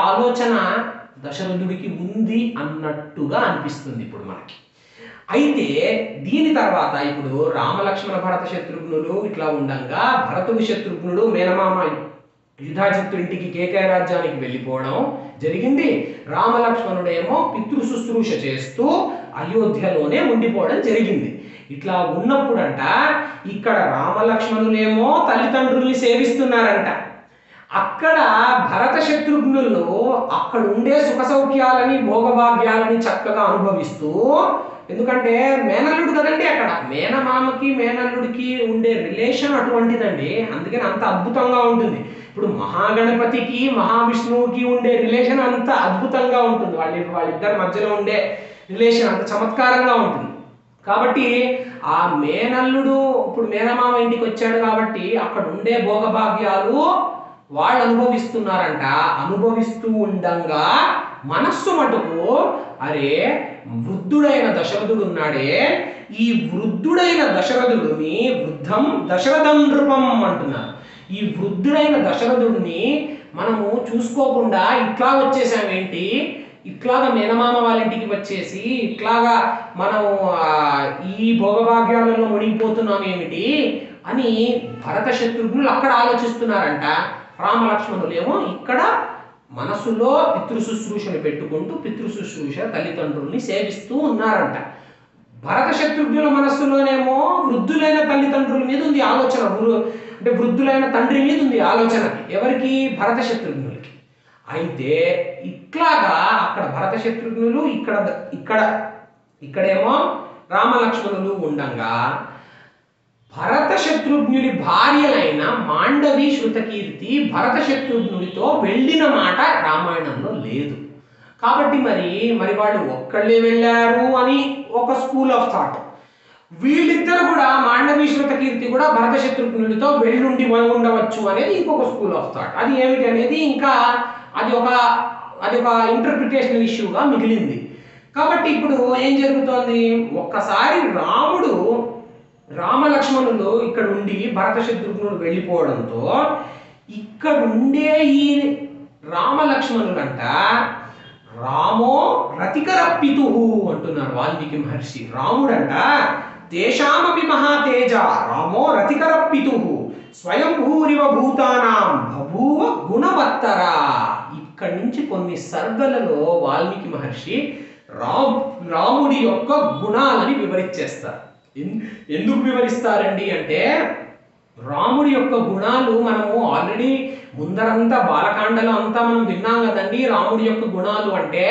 ఆలోచన దశరథుడికి ఉంది అన్నట్టుగా అనిపిస్తుంది ఇప్పుడు మనకి. అయితే దీని తర్వాత ఇప్పుడు రామలక్ష్మణ భరత శత్రుఘ్నులు ఇట్లా ఉండంగా భరతుడు శత్రుఘ్నుడు మేనమామ యుధాజిత్తు ఇంటికి కేకయ రాజ్యానికి వెళ్ళిపోవడం జరిగింది. రామలక్ష్మణుడేమో పితృ శుశ్రూష చేస్తూ అయోధ్యలోనే ఉండిపోవడం జరిగింది. ఇట్లా ఉన్నప్పుడంట ఇక్కడ రామలక్ష్మణులేమో తల్లిదండ్రుల్ని సేవిస్తున్నారంట. అక్కడ భరత శత్రుఘ్నులు అక్కడ ఉండే సుఖ సౌఖ్యాలని భోగభాగ్యాలని చక్కగా అనుభవిస్తూ, ఎందుకంటే మేనల్లుడు కదండి, అక్కడ మేనమామకి మేనల్లుడికి ఉండే రిలేషన్ అటువంటిదండి, అందుకని అంత అద్భుతంగా ఉంటుంది. ఇప్పుడు మహాగణపతికి మహావిష్ణువుకి ఉండే రిలేషన్ అంత అద్భుతంగా ఉంటుంది, వాళ్ళిద్దరి మధ్యలో ఉండే రిలేషన్ అంత చమత్కారంగా ఉంటుంది. కాబట్టి ఆ మేనల్లుడు ఇప్పుడు మేనమామ ఇంటికి వచ్చాడు కాబట్టి అక్కడ ఉండే భోగభాగ్యాలు వాళ్ళు అనుభవిస్తున్నారంట. అనుభవిస్తూ ఉండంగా మనస్సు మటుకు అరే వృద్ధుడైన దశరథుడు ఉన్నాడే, ఈ వృద్ధుడైన దశరథుడిని వృద్ధం దశరథం నృపం అంటున్నారు. ఈ వృద్ధుడైన దశరథుడిని మనము చూసుకోకుండా ఇట్లా వచ్చేసామేంటి, ఇట్లాగా మేనమామ వాళ్ళ ఇంటికి వచ్చేసి ఇట్లాగా మనం ఈ భోగభాగ్యాలలో మునిగిపోతున్నాం ఏమిటి అని భరత శత్రుఘ్నులు అక్కడ ఆలోచిస్తున్నారంట. రామలక్ష్మణులేమో ఇక్కడ మనసులో పితృశుశ్రూషను పెట్టుకుంటూ పితృశుశ్రూష తల్లిదండ్రుల్ని సేవిస్తూ ఉన్నారంట. భరత శత్రుఘ్నుల మనస్సులోనేమో వృద్ధులైన తల్లిదండ్రుల మీద ఉంది ఆలోచన, అంటే వృద్ధులైన తండ్రి మీద ఉంది ఆలోచన. ఎవరికి? భరత శత్రుఘ్నులకి. అయితే ఇట్లాగా అక్కడ భరత శత్రుఘ్నులు ఇక్కడేమో రామలక్ష్మణులు ఉండంగా భరత శత్రుఘ్నుడి భార్యలైన మాండవి శృతకీర్తి భరత శత్రుఘ్నుడితో వెళ్ళిన మాట రామాయణంలో లేదు. కాబట్టి మరి వాళ్ళు ఒక్కళ్ళే వెళ్ళారు అని ఒక స్కూల్ ఆఫ్ థాట్. వీళ్ళిద్దరు కూడా మాండవి శృతకీర్తి కూడా భరత శత్రుఘ్నుడితో వెళ్ళుండి ఉండవచ్చు అనేది ఇంకొక స్కూల్ ఆఫ్ థాట్. అది ఏమిటి అనేది ఇంకా అది ఒక ఇంటర్ప్రిటేషనల్ ఇష్యూగా మిగిలింది. కాబట్టి ఇప్పుడు ఏం జరుగుతోంది, ఒక్కసారి రామలక్ష్మణులు ఇక్కడ ఉండి భరత శత్రుఘ్నుడు వెళ్ళిపోవడంతో ఇక్కడ ఉండే ఈ రామలక్ష్మణులంట రామో రతికరప్పితు అంటున్నారు వాల్మీకి మహర్షి. రాముడంట తేషామపి మహాతేజ రామో రతికరప్పితు స్వయంభూరివ భూతానాం బభూవ గుణవత్తర. ఇక్కడి నుంచి కొన్ని సర్గలలో వాల్మీకి మహర్షి రాముడి యొక్క గుణాలని వివరించేస్తారు. ఎందుకు వివరిస్తారండి అంటే రాముడి యొక్క గుణాలు మనము ఆల్రెడీ ముందరంతా బాలకాండలో అంతా మనం విన్నాం కదండి. రాముడి యొక్క గుణాలు అంటే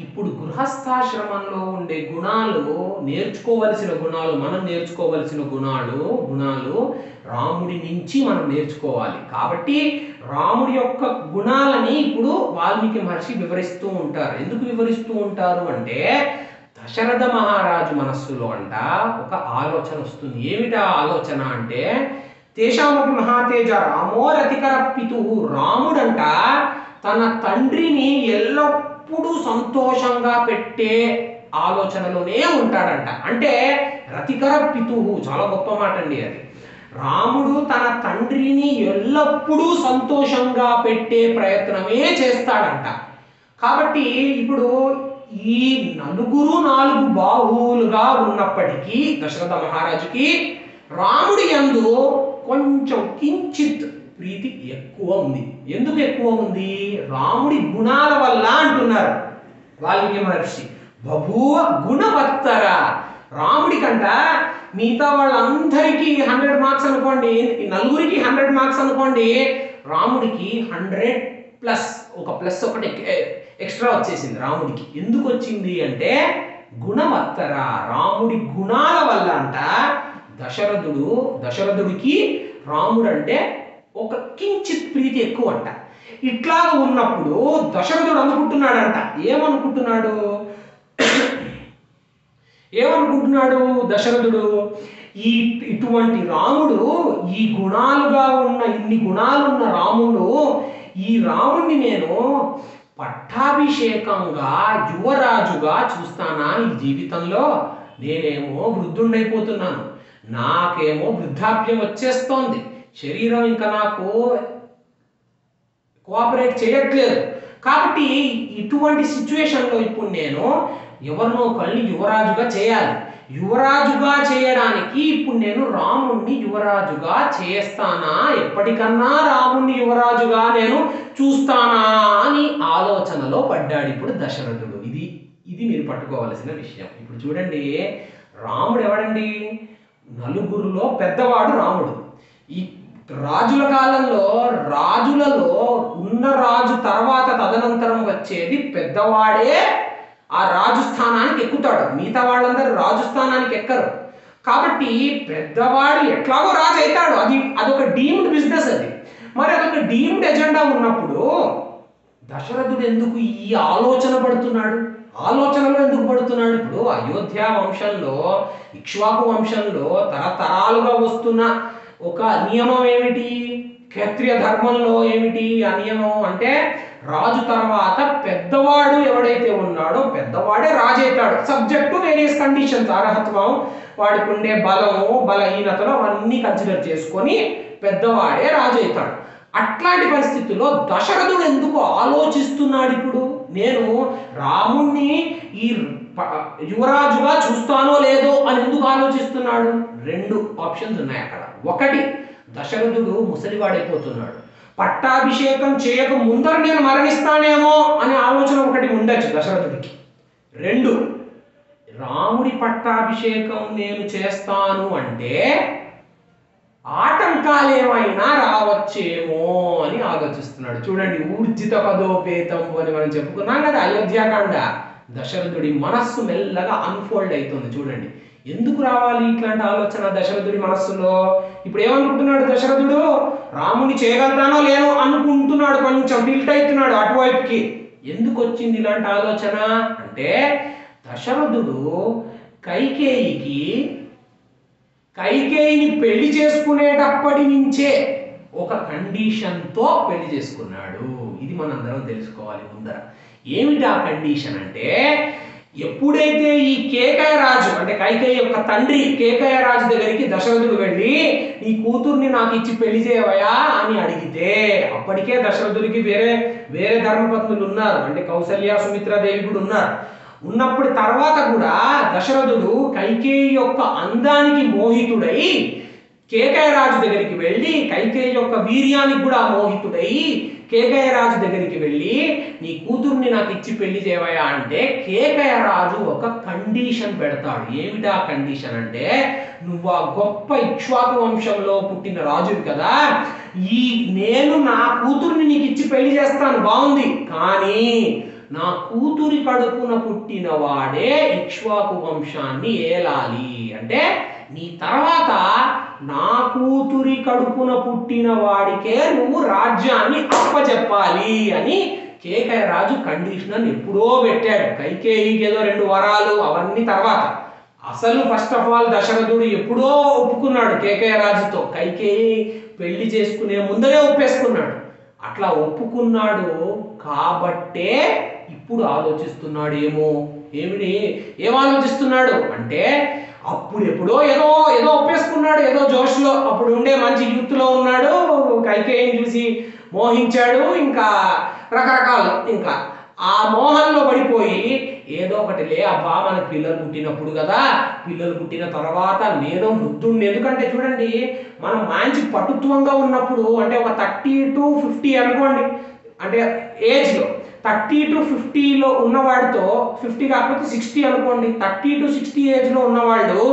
ఇప్పుడు గృహస్థాశ్రమంలో ఉండే గుణాలు నేర్చుకోవలసిన గుణాలు, మనం నేర్చుకోవలసిన గుణాలు రాముడి నుంచి మనం నేర్చుకోవాలి. కాబట్టి రాముడి యొక్క గుణాలని ఇప్పుడు వాల్మీకి మహర్షి వివరిస్తూ ఉంటారు. ఎందుకు వివరిస్తూ ఉంటారు అంటే దశరథ మహారాజు మనస్సులో అంట ఒక ఆలోచన వస్తుంది. ఏమిటా ఆలోచన అంటే తేషామపి మహాతేజ రామో రతికరప్పితు. రాముడంట తన తండ్రిని ఎల్లప్పుడూ సంతోషంగా పెట్టే ఆలోచనలోనే ఉంటాడంట. అంటే రతికరప్పితు చాలా గొప్ప మాట అండి అది. రాముడు తన తండ్రిని ఎల్లప్పుడూ సంతోషంగా పెట్టే ప్రయత్నమే చేస్తాడంట. కాబట్టి ఇప్పుడు ఈ నలుగురు 4 బాహువులుగా ఉన్నప్పటికీ దశరథ మహారాజుకి రాముడి యందు కొంచెం కించిత్ ప్రీతి ఎక్కువ ఉంది. ఎందుకు ఎక్కువ ఉంది? రాముడి గుణాల వల్ల అంటున్నారు వాల్మీకి మహర్షి. బభూవ గుణవత్తర. రాముడి కంట మిగతా వాళ్ళందరికీ 100 మార్క్స్ అనుకోండి, నలుగురికి 100 మార్క్స్ అనుకోండి, రాముడికి 100+, ఒక ప్లస్ ఒకటి ఎక్స్ట్రా వచ్చేసింది రాముడికి. ఎందుకు వచ్చింది అంటే గుణవత్తర. రాముడి గుణాల వల్ల అంట దశరథుడికి రాముడు అంటే ఒక కించిత్ ప్రీతి ఎక్కువ అంట. ఇట్లా ఉన్నప్పుడు దశరథుడు అనుకుంటున్నాడంట, ఏమనుకుంటున్నాడు దశరథుడు, ఇటువంటి రాముడు, ఈ గుణాలుగా ఉన్న ఇన్ని గుణాలున్న రాముడు, ఈ రాముడిని నేను పట్టాభిషేకంగా యువరాజుగా చూస్తానా ఈ జీవితంలో? నేనేమో వృద్ధుండైపోతున్నాను, నాకేమో వృద్ధాప్యం వచ్చేస్తోంది, శరీరం ఇంకా నాకు కోఆపరేట్ చేయట్లేదు. కాబట్టి ఇటువంటి సిచ్యువేషన్లో ఇప్పుడు నేను ఎవరినో ఒకళ్ళని యువరాజుగా చేయాలి. యువరాజుగా చేయడానికి ఇప్పుడు నేను రాముణ్ణి యువరాజుగా చేస్తానా, ఎప్పటికన్నా రాముణ్ణి యువరాజుగా నేను చూస్తానా అని ఆలోచనలో పడ్డాడు ఇప్పుడు దశరథుడు. ఇది మీరు పట్టుకోవాల్సిన విషయం. ఇప్పుడు చూడండి, రాముడు ఎవడండి? నలుగురులో పెద్దవాడు రాముడు. ఈ రాజుల కాలంలో రాజులలో ఉన్న రాజు తర్వాత తదనంతరం వచ్చేది పెద్దవాడే ఆ రాజు స్థానానికి ఎక్కుతాడు. మిగతా వాళ్ళందరూ రాజు స్థానానికి ఎక్కరు. కాబట్టి పెద్దవాడు ఎట్లాగో రాజు అవుతాడు. అదొక డీమ్డ్ బిజినెస్. మరి అదొక డీమ్డ్ ఎజెండా ఉన్నప్పుడు దశరథుడు ఎందుకు ఈ ఆలోచనలో ఎందుకు పడుతున్నాడు? ఇప్పుడు అయోధ్య వంశంలో, ఇక్ష్వాకు వంశంలో తరతరాలుగా వస్తున్న ఒక నియమం ఏమిటి? క్షత్రియ ధర్మంలో ఏమిటి ఆ నియమం అంటే, రాజు తర్వాత పెద్దవాడు ఎవడైతే ఉన్నాడో పెద్దవాడే రాజు అవుతాడు. సబ్జెక్ట్ టు వేరియస్ కండిషన్స్, అర్హత్వం, వాడికి ఉండే బలము, బలహీనతలు అవన్నీ కన్సిడర్ చేసుకొని పెద్దవాడే రాజు అవుతాడు. అట్లాంటి పరిస్థితుల్లో దశరథుడు ఎందుకు ఆలోచిస్తున్నాడు? ఇప్పుడు నేను రాముణ్ణి ఈ యువరాజుగా చూస్తానో లేదో అని ఎందుకు ఆలోచిస్తున్నాడు? 2 ఆప్షన్స్ ఉన్నాయి అక్కడ. ఒకటి, దశరథుడు ముసలివాడైపోతున్నాడు, పట్టాభిషేకం చేయక ముందర నేను మరణిస్తానేమో అనే ఆలోచన ఒకటి ఉండొచ్చు దశరథుడికి. 2, రాముడి పట్టాభిషేకం నేను చేస్తాను అంటే ఆటంకాలు ఏమైనా రావచ్చేమో అని ఆలోచిస్తున్నాడు. చూడండి, ఊర్జిత పదోపేతం అని మనం చెప్పుకున్నాం కదా అయోధ్యాకాండ. దశరథుడి మనస్సు మెల్లగా అన్ఫోల్డ్ అవుతుంది. చూడండి, ఎందుకు రావాలి ఇట్లాంటి ఆలోచన దశరథుడి మనస్సులో? ఇప్పుడు ఏమనుకుంటున్నాడు దశరథుడు? రాముని చేయగలుగుతానో లేనో అనుకుంటున్నాడు, కొంచెం టిల్ట్ అవుతున్నాడు అటువైపుకి. ఎందుకు వచ్చింది ఇలాంటి ఆలోచన అంటే, దశరథుడు కైకేయిని పెళ్లి చేసుకునేటప్పటి నుంచే ఒక కండిషన్తో పెళ్లి చేసుకున్నాడు. ఇది మనందరం తెలుసుకోవాలి ముందర. ఏమిటి ఆ కండిషన్ అంటే, ఎప్పుడైతే ఈ కేకయ రాజు అంటే కైకేయి యొక్క తండ్రి కేకయ రాజు దగ్గరికి దశరథుడు వెళ్ళి నీ కూతుర్ని నాకు ఇచ్చి పెళ్లి చేయవయా అని అడిగితే, అప్పటికే దశరథుడికి వేరే ధర్మపత్నులు ఉన్నారు, అంటే కౌసల్య సుమిత్రాదేవి కూడా ఉన్నారు. ఉన్నప్పుడు తర్వాత కూడా దశరథుడు కైకేయి యొక్క అందానికి మోహితుడై కేకయ రాజు దగ్గరికి వెళ్ళి, కైకేయి యొక్క వీర్యానికి కూడా మోహితుడై కేకయ రాజు దగ్గరికి వెళ్ళి నీ కూతుర్ని నాకు ఇచ్చి పెళ్లి చేయవయా అంటే, కేకయ రాజు ఒక కండిషన్ పెడతాడు. ఏమిటా కండిషన్ అంటే, నువ్వు ఆ గొప్ప ఇక్ష్వాకు వంశంలో పుట్టిన రాజువి కదా, నేను నా కూతుర్ని నీకు ఇచ్చి పెళ్లి చేస్తాను, బాగుంది, కానీ నా కూతురి కడుపున పుట్టిన వాడే ఇక్ష్వాకు వంశాన్ని ఏలాలి. అంటే నీ తర్వాత నా కూతురి కడుపున పుట్టిన వాడికే నువ్వు రాజ్యాన్ని అప్పచెప్పాలి అని కేకయ రాజు కండిషన్ ఎప్పుడో పెట్టాడు. కైకేయికి ఏదో 2 వరాలు అవన్నీ తర్వాత. అసలు ఫస్ట్ ఆఫ్ ఆల్ దశరథుడు ఎప్పుడో ఒప్పుకున్నాడు కేకయ రాజుతో. కైకేయి పెళ్లి చేసుకునే ముందరే ఒప్పేసుకున్నాడు. అట్లా ఒప్పుకున్నాడు కాబట్టే ఇప్పుడు ఆలోచిస్తున్నాడు. ఏం ఆలోచిస్తున్నాడు అంటే, అప్పుడు ఎప్పుడో ఏదో ఒప్పేసుకున్నాడు, ఏదో జోష్లో, అప్పుడు ఉండే మంచి యూత్లో ఉన్నాడు, కైకేయిని చూసి మోహించాడు, ఇంకా రకరకాలు, ఇంకా ఆ మోహంలో పడిపోయి ఏదో ఒకటి అబ్బా మనకు పిల్లలు పుట్టినప్పుడు కదా, పిల్లలు పుట్టిన తర్వాత నేను వృద్ధుణ్ణి. ఎందుకంటే చూడండి, మనం మంచి పటుత్వంగా ఉన్నప్పుడు, అంటే ఒక 30 to 50 అనుకోండి, అంటే ఏజ్లో 30 to 50లో ఉన్నవాడితో, 50 కాకపోతే 60 అనుకోండి, 30 to 60 ఏజ్లో ఉన్నవాళ్ళు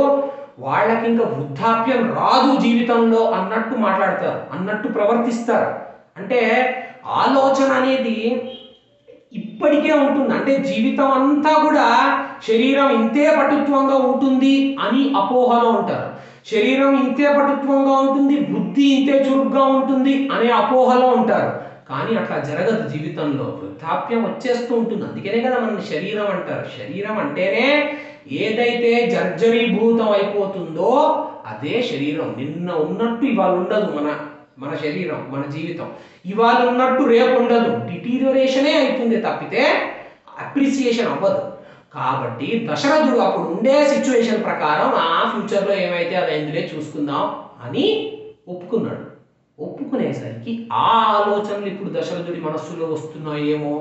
వాళ్ళకి ఇంకా వృద్ధాప్యం రాదు జీవితంలో అన్నట్టు మాట్లాడతారు, అన్నట్టు ప్రవర్తిస్తారు. అంటే ఆలోచన అనేది ఇప్పటికే ఉంటుంది. అంటే జీవితం అంతా కూడా శరీరం ఇంతే పటుత్వంగా ఉంటుంది అని అపోహలో ఉంటారు. శరీరం ఇంతే పటుత్వంగా ఉంటుంది, బుద్ధి ఇంతే చురుగ్గా ఉంటుంది అనే అపోహలో ఉంటారు. కానీ అట్లా జరగదు జీవితంలో. వృద్ధాప్యం వచ్చేస్తూ ఉంటుంది. అందుకనే కదా మన శరీరం అంటారు. శరీరం అంటేనే ఏదైతే జర్జరీభూతం అయిపోతుందో అదే శరీరం. నిన్న ఉన్నట్టు ఇవాళ ఉండదు మన శరీరం, మన జీవితం. ఇవాళ ఉన్నట్టు రేపు ఉండదు. డిటీరియోరేషనే అవుతుంది తప్పితే అప్రిసియేషన్ అవ్వదు. కాబట్టి దశరథుడు అప్పుడు ఉండే సిచ్యువేషన్ ప్రకారం ఆ ఫ్యూచర్లో ఏమైతే అది అందులో చూసుకుందాం అని ఒప్పుకున్నాడు. ఒప్పుకునేసరికి ఆ ఆలోచనలు ఇప్పుడు దశరథుడి మనస్సులో వస్తున్నాయేమో.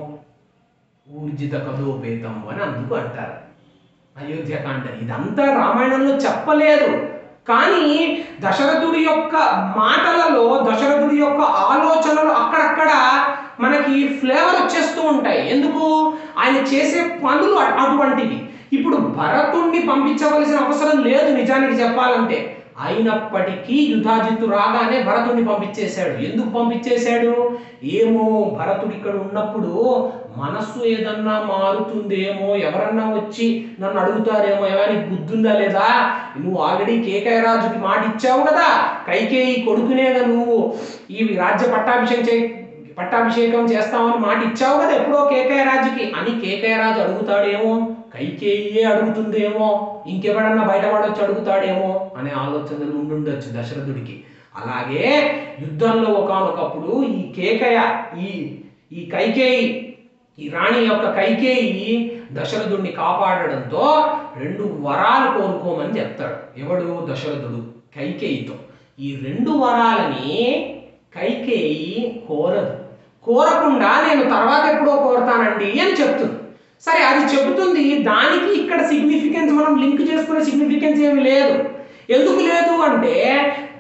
ఊర్జిత కథోపేతం అని అందుకు అంటారు అయోధ్యకాండ. ఇదంతా రామాయణంలో చెప్పలేదు, కానీ దశరథుడి యొక్క మాటలలో, దశరథుడి యొక్క ఆలోచనలు అక్కడక్కడ మనకి ఫ్లేవర్ వచ్చేస్తూ ఉంటాయి. ఎందుకు? ఆయన చేసే పనులు అటువంటివి. ఇప్పుడు భరతుణ్ణి పంపించవలసిన అవసరం లేదు నిజానికి చెప్పాలంటే, అయినప్పటికీ యుధాజిత్తు రాగానే భరతుడిని పంపించేశాడు. ఎందుకు పంపించేశాడు? ఏమో భరతుడు ఇక్కడ ఉన్నప్పుడు మనస్సు ఏదన్నా మారుతుందేమో, ఎవరన్నా వచ్చి నన్ను అడుగుతారేమో, ఎవరికి బుద్ధుందా లేదా, నువ్వు ఆల్రెడీ కేకయ్య రాజుకి మాట ఇచ్చావు కదా, కైకేయి కొడుకునేగా నువ్వు ఈ రాజ్య పట్టాభిషేకం చేస్తామని మాట ఇచ్చావు కదా ఎప్పుడో కేకయ్య రాజుకి అని కేకయ్య రాజు అడుగుతాడేమో, కైకేయే అడుగుతుందేమో, ఇంకెవడన్నా బయటపడొచ్చి అడుగుతాడేమో అనే ఆలోచనలు ఉండుండొచ్చు దశరథుడికి. అలాగే యుద్ధంలో ఒకానొకప్పుడు ఈ కేకయ్య ఈ కైకేయి, ఈ రాణి యొక్క కైకేయి దశరథుడిని కాపాడడంతో 2 వరాలు కోరుకోమని చెప్తాడు. ఎవడు? దశరథుడు కైకేయితో. ఈ 2 వరాలని కైకేయి కోరదు. కోరకుండా నేను తర్వాత ఎప్పుడో కోరుతానండి అని చెప్తుంది. సరే, అది చెబుతుంది, దానికి ఇక్కడ సిగ్నిఫికెన్స్ మనం లింక్ చేసుకునే సిగ్నిఫికెన్స్ ఏమి లేదు. ఎందుకు లేదు అంటే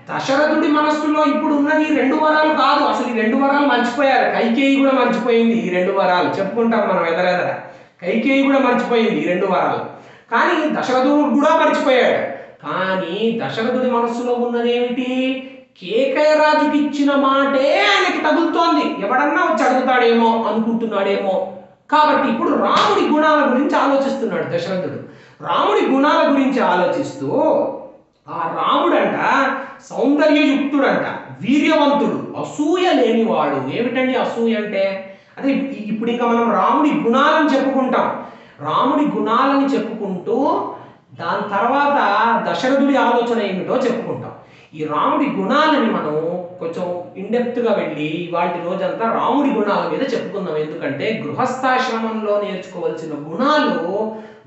దశరథుడి మనస్సులో ఇప్పుడు ఉన్నది 2 వరాలు కాదు, అసలు ఈ 2 వరాలు మర్చిపోయారు. కైకేయి కూడా మర్చిపోయింది ఈ 2 వరాలు. చెప్పుకుంటాం మనం ఎదరెదర, కైకేయి కూడా మర్చిపోయింది ఈ 2 వరాలు. కానీ దశరథుడు కూడా మర్చిపోయాడు. కానీ దశరథుడి మనస్సులో ఉన్నదేమిటి? కేకయ్య రాజుకి ఇచ్చిన మాటే ఆయనకి తగులుతోంది, ఎవడన్నా వచ్చి అడుగుతాడేమో అనుకుంటున్నాడేమో. కాబట్టి ఇప్పుడు రాముడి గుణాల గురించి ఆలోచిస్తున్నాడు దశరథుడు. రాముడి గుణాల గురించి ఆలోచిస్తూ ఆ రాముడంట సౌందర్యయుక్తుడంట, వీర్యవంతుడు, అసూయ లేనివాడు. ఏమిటండి అసూయ అంటే? అదే ఇప్పుడు ఇంకా మనం రాముడి గుణాలను చెప్పుకుంటాం. రాముడి గుణాలను చెప్పుకుంటూ దాని తర్వాత దశరథుడి ఆలోచన ఏమిటో చెప్పుకుంటాం. ఈ రాముడి గుణాలని మనం కొంచెం ఇండెప్త్గా వెళ్ళి వాటి రోజంతా రాముడి గుణాల మీద చెప్పుకుందాం. ఎందుకంటే గృహస్థాశ్రమంలో నేర్చుకోవాల్సిన గుణాలు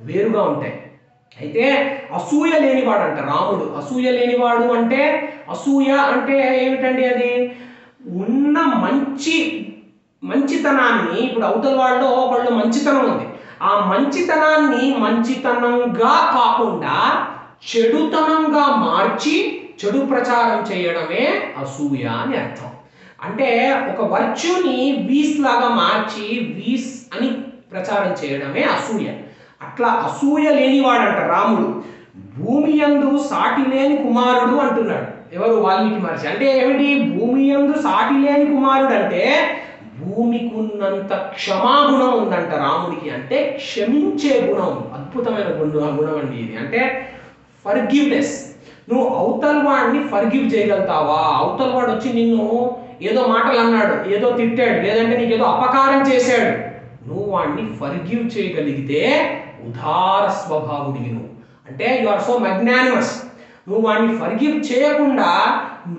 వేరుగా ఉంటాయి. అయితే అసూయ లేనివాడు అంట రాముడు. అసూయ లేనివాడు అంటే, అసూయ అంటే ఏమిటండి? అది ఉన్న మంచితనాన్ని, ఇప్పుడు అవతల వాళ్ళు మంచితనం ఉంది, ఆ మంచితనాన్ని మంచితనంగా కాకుండా చెడుతనంగా మార్చి చెడు ప్రచారం చేయడమే అసూయ అని అర్థం. అంటే ఒక వర్చ్యూని వీస్ లాగా మార్చి వీస్ అని ప్రచారం చేయడమే అసూయ. అట్లా అసూయ లేనివాడంట రాముడు. భూమి యందు సాటి లేని కుమారుడు అంటున్నాడు. ఎవరు? వాల్మీకి మహర్షి. అంటే ఏమిటి? భూమి యందు సాటి లేని కుమారుడు అంటే భూమికి ఉన్నంత క్షమాగుణం ఉందంట రాముడికి. అంటే క్షమించే గుణం, అద్భుతమైన గుణం అండి ఇది. అంటే ఫర్గివ్నెస్. నువ్వు అవతల వాడిని ఫర్గివ్ చేయగలుగుతావా? అవతల వాడు వచ్చి నిన్ను ఏదో మాటలు అన్నాడు, ఏదో తిట్టాడు, లేదంటే నీకు ఏదో అపకారం చేశాడు, నువ్వు వాడిని ఫర్గివ్ చేయగలిగితే ఉదార స్వభావుడివి నువ్వు. అంటే యు ఆర్ సో మ్యాగ్నానిమస్. నువ్వు వాడిని ఫర్గివ్ చేయకుండా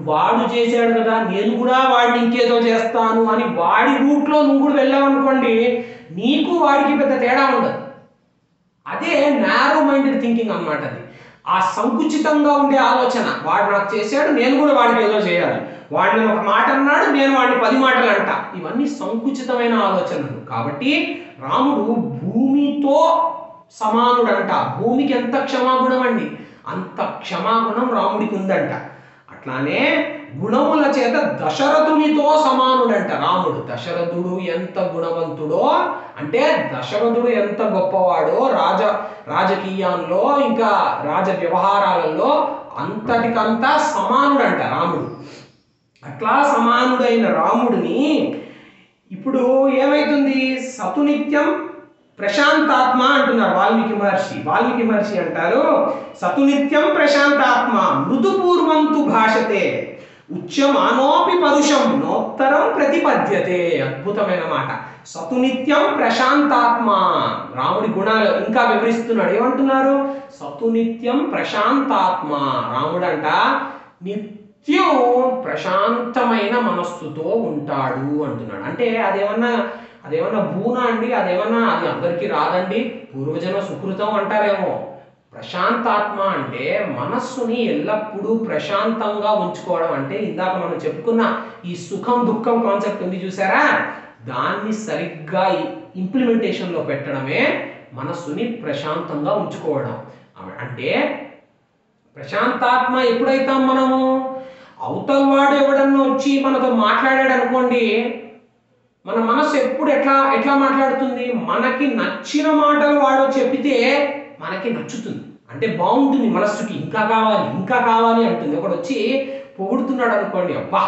వాడు చేశాడు కదా నేను కూడా వాడిని ఇంకేదో చేస్తాను అని వాడి రూట్లో నువ్వు కూడా వెళ్ళావనుకోండి, నీకు వాడికి పెద్ద తేడా ఉండదు. అదే నారో మైండెడ్ థింకింగ్ అన్నమాట. అది ఆ సంకుచితంగా ఉండే ఆలోచన. వాడు నాకు చేశాడు, నేను కూడా వాడికి ఏదో చేయాలి, వాడిని ఒక మాట అన్నాడు, నేను వాడిని 10 మాటలు అంట. ఇవన్నీ సంకుచితమైన ఆలోచనలు. కాబట్టి రాముడు భూమితో సమానుడంట. భూమికి ఎంత క్షమాగుణం అండి, అంత క్షమాగుణం రాముడికి ఉందంట. అట్లానే గుణముల చేత దశరథునితో సమానుడంట రాముడు. దశరథుడు ఎంత గుణవంతుడో అంటే దశరథుడు ఎంత గొప్పవాడో రాజకీయాల్లో ఇంకా రాజ వ్యవహారాలలో అంతటికంతా సమానుడంట రాముడు. అట్లా సమానుడైన రాముడిని ఇప్పుడు ఏమైతుంది? సతునిత్యం ప్రశాంతాత్మ అంటున్నారు వాల్మీకి మహర్షి. వాల్మీకి మహర్షి అంటారు, సతునిత్యం ప్రశాంతాత్మ మృదుపూర్వంతు భాషతే ఉచ్యమానోపి పరుషం నోత్తరం ప్రతిపద్యతే. అద్భుతమైన మాట. సతునిత్యం ప్రశాంతాత్మ. రాముడి గుణాలు ఇంకా వివరిస్తున్నాడు. ఏమంటున్నారు? సతునిత్యం ప్రశాంతాత్మ. రాముడంట నిత్యం ప్రశాంతమైన మనస్సుతో ఉంటాడు అంటున్నాడు. అంటే అదేమన్నా భూనా అండి? అది అందరికీ రాదండి, పూర్వజన సుకృతం అంటారేమో. ప్రశాంతాత్మ అంటే మనస్సుని ఎల్లప్పుడూ ప్రశాంతంగా ఉంచుకోవడం. అంటే ఇందాక మనం చెప్పుకున్న ఈ సుఖం దుఃఖం కాన్సెప్ట్ ఉంది చూసారా, దాన్ని సరిగ్గా ఇంప్లిమెంటేషన్లో పెట్టడమే మనస్సుని ప్రశాంతంగా ఉంచుకోవడం. అంటే ప్రశాంతాత్మ ఎప్పుడైతాం మనము, అవతల వాడు ఎవడన్నా వచ్చి మనతో మాట్లాడాడు అనుకోండి, మన మనస్సు ఎప్పుడు ఎట్లా మాట్లాడుతుంది, మనకి నచ్చిన మాటలు వాడు చెప్పితే మనకి నచ్చుతుంది, అంటే బాగుంటుంది, మనస్సుకి ఇంకా కావాలి ఇంకా కావాలి అంటుంది. ఒకడు వచ్చి పొగుడుతున్నాడు అనుకోండి, అబ్బా